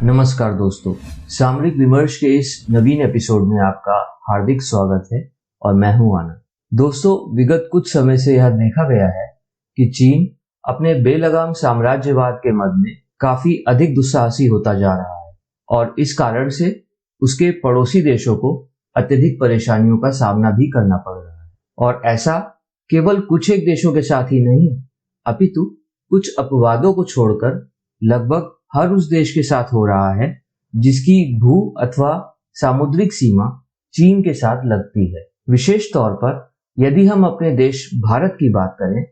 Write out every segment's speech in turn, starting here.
नमस्कार दोस्तों, सामरिक विमर्श के इस नवीन एपिसोड में आपका हार्दिक स्वागत है और मैं हूं आनंद। दोस्तों, विगत कुछ समय से यह देखा गया है कि चीन अपने बेलगाम साम्राज्यवाद के मद में काफी अधिक दुस्साहसी होता जा रहा है और इस कारण से उसके पड़ोसी देशों को अत्यधिक परेशानियों का सामना भी करना पड़ रहा है। और ऐसा केवल कुछ एक देशों के साथ ही नहीं, अपितु कुछ अपवादों को छोड़कर लगभग हर उस देश के साथ हो रहा है जिसकी भू अथवा सामुद्रिक सीमा चीन के साथ लगती है। विशेष तौर पर यदि हम अपने देश भारत की बात करें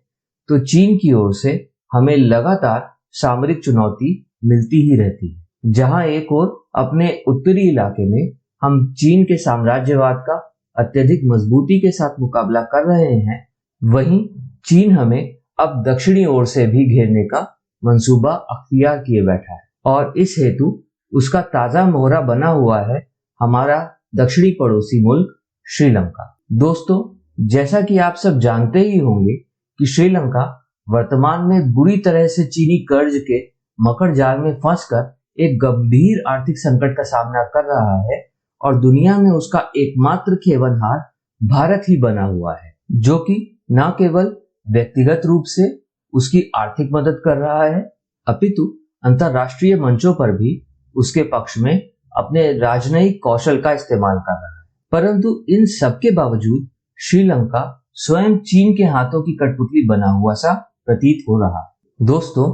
तो चीन की ओर से हमें लगातार सामरिक चुनौती मिलती ही रहती है। जहां एक ओर अपने उत्तरी इलाके में हम चीन के साम्राज्यवाद का अत्यधिक मजबूती के साथ मुकाबला कर रहे हैं, वहीं चीन हमें अब दक्षिणी ओर से भी घेरने का मंसूबा अख्तियार किए बैठा है और इस हेतु उसका ताजा मोहरा बना हुआ है हमारा दक्षिणी पड़ोसी मुल्क श्रीलंका। दोस्तों, जैसा कि आप सब जानते ही होंगे कि श्रीलंका वर्तमान में बुरी तरह से चीनी कर्ज के मकड़ जाल में फंसकर एक गंभीर आर्थिक संकट का सामना कर रहा है और दुनिया में उसका एकमात्र खेवनहार भारत ही बना हुआ है, जो कि न केवल व्यक्तिगत रूप से उसकी आर्थिक मदद कर रहा है अपितु अंतरराष्ट्रीय मंचों पर भी उसके पक्ष में अपने राजनयिक कौशल का इस्तेमाल कर रहा है। परंतु इन सब के बावजूद श्रीलंका स्वयं चीन के हाथों की कठपुतली बना हुआ सा प्रतीत हो रहा है। दोस्तों,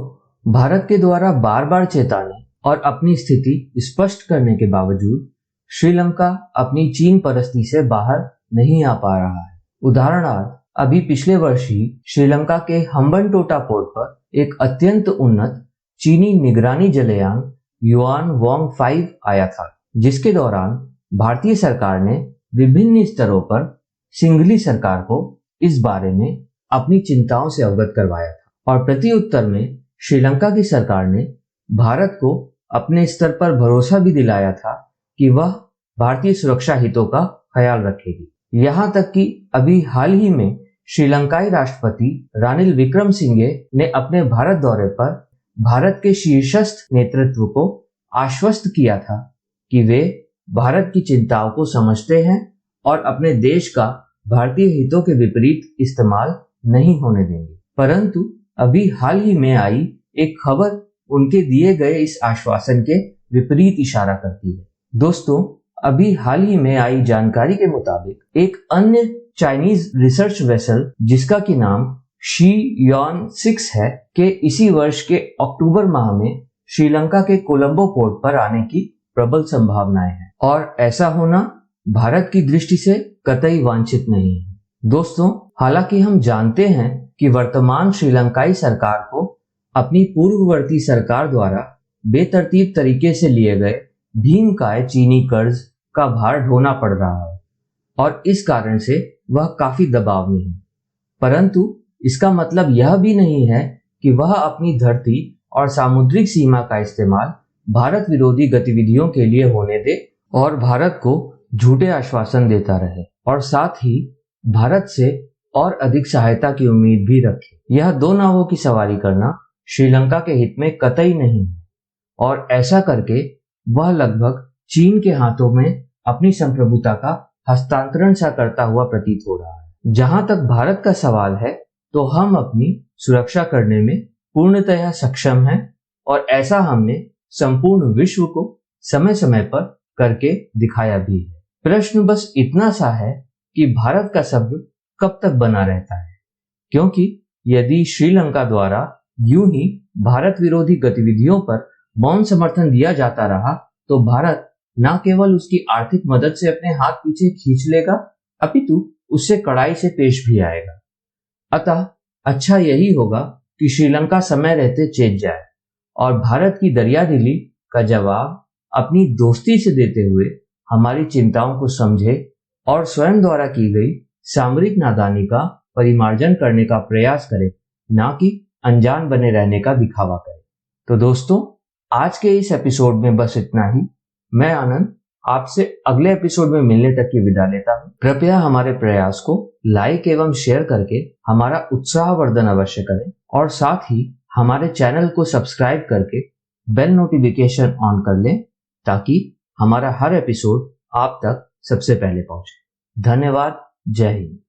भारत के द्वारा बार बार चेताने और अपनी स्थिति स्पष्ट करने के बावजूद श्रीलंका अपनी चीन परस्ती से बाहर नहीं आ पा रहा है। उदाहरणार्थ, अभी पिछले वर्ष ही श्रीलंका के हम्बनटोटा पोर्ट पर एक अत्यंत उन्नत चीनी निगरानी जलयान युआन वोंग 5 आया था, जिसके दौरान भारतीय सरकार ने विभिन्न स्तरों पर सिंघली सरकार को इस बारे में अपनी चिंताओं से अवगत करवाया था और प्रत्युत्तर में श्रीलंका की सरकार ने भारत को अपने स्तर पर भरोसा भी दिलाया था कि वह भारतीय सुरक्षा हितों का ख्याल रखेगी। यहाँ तक कि अभी हाल ही में श्रीलंकाई राष्ट्रपति रानिल विक्रमसिंघे ने अपने भारत दौरे पर भारत के शीर्षस्थ नेतृत्व को आश्वस्त किया था कि वे भारत की चिंताओं को समझते हैं और अपने देश का भारतीय हितों के विपरीत इस्तेमाल नहीं होने देंगे। परंतु अभी हाल ही में आई एक खबर उनके दिए गए इस आश्वासन के विपरीत इशारा करती है। दोस्तों, अभी हाल ही में आई जानकारी के मुताबिक एक अन्य चाइनीज रिसर्च वेसल जिसका की नाम शी यॉन 6 है के इसी वर्ष के अक्टूबर माह में श्रीलंका के कोलंबो पोर्ट पर आने की प्रबल संभावनाएं हैं और ऐसा होना भारत की दृष्टि से कतई वांछित नहीं है। दोस्तों, हालांकि हम जानते हैं कि वर्तमान श्रीलंकाई सरकार को अपनी पूर्ववर्ती सरकार द्वारा बेतरतीब तरीके से लिए गए भीमकाय चीनी कर्ज का भार ढोना पड़ रहा है और इस कारण से वह काफी दबाव में है। परंतु इसका मतलब यह भी नहीं है कि वह अपनी धरती और सामुद्रिक सीमा का इस्तेमाल भारत विरोधी गतिविधियों के लिए होने दे और भारत को झूठे आश्वासन देता रहे और साथ ही भारत से और अधिक सहायता की उम्मीद भी रखे। यह दो नावों की सवारी करना श्रीलंका के हित में कतई नहीं है और ऐसा करके वह लगभग चीन के हाथों में अपनी संप्रभुता का हस्तांतरण सा करता हुआ प्रतीत हो रहा है। जहां तक भारत का सवाल है तो हम अपनी सुरक्षा करने में पूर्णतः सक्षम हैं और ऐसा हमने संपूर्ण विश्व को समय समय पर करके दिखाया भी है। प्रश्न बस इतना सा है कि भारत का सब्र कब तक बना रहता है, क्योंकि यदि श्रीलंका द्वारा यूं ही भारत विरोधी गतिविधियों पर मौन समर्थन दिया जाता रहा तो भारत न केवल उसकी आर्थिक मदद से अपने हाथ पीछे खींच लेगा अपितु उससे कड़ाई से पेश भी आएगा। अतः अच्छा यही होगा कि श्रीलंका समय रहते चेत जाए और भारत की दरियादिली का जवाब अपनी दोस्ती से देते हुए हमारी चिंताओं को समझे और स्वयं द्वारा की गई सामरिक नादानी का परिमार्जन करने का प्रयास करे, ना कि अनजान बने रहने का दिखावा करे। तो दोस्तों, आज के इस एपिसोड में बस इतना ही। मैं आनंद आपसे अगले एपिसोड में मिलने तक की विदा लेता हूँ। कृपया हमारे प्रयास को लाइक एवं शेयर करके हमारा उत्साहवर्धन अवश्य करें और साथ ही हमारे चैनल को सब्सक्राइब करके बेल नोटिफिकेशन ऑन कर लें ताकि हमारा हर एपिसोड आप तक सबसे पहले पहुंचे। धन्यवाद। जय हिंद।